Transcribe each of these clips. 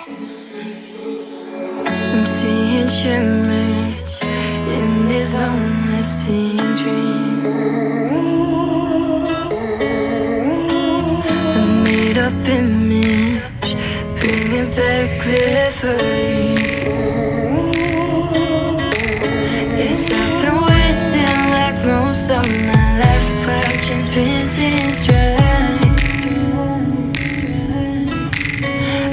I'm seeing shimmers in these long-lasting dreams. A made-up image, bringing back memories. Yes, I've been wasting like most of my life, watching paintings dry.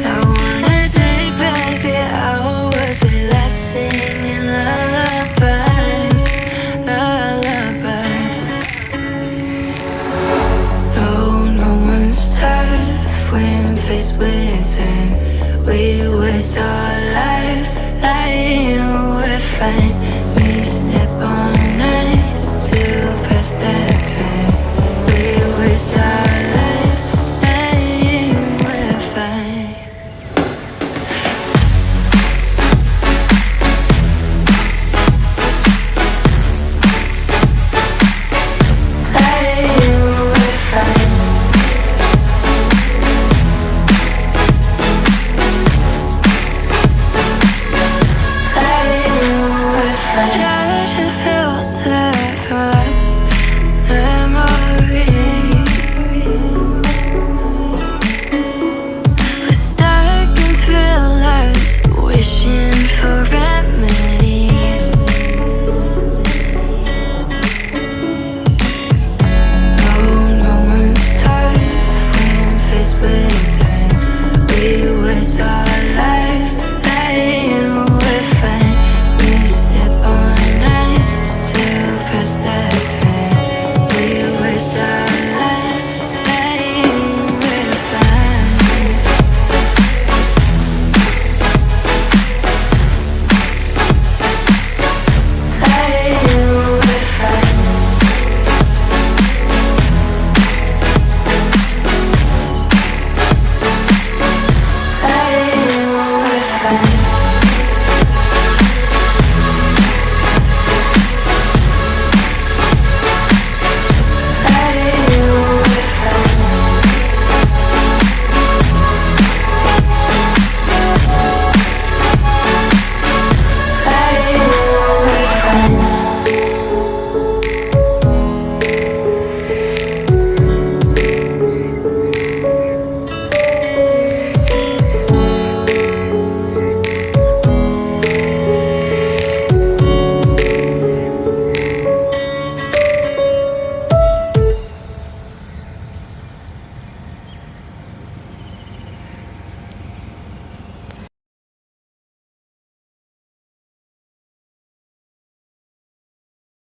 I wanna take back the hours we last singing lullabies, lullabies. No one's tough when faced with time. We waste our lives lying we're fine. We step on night to pass that time. We waste our lives lying we're fine. We waste our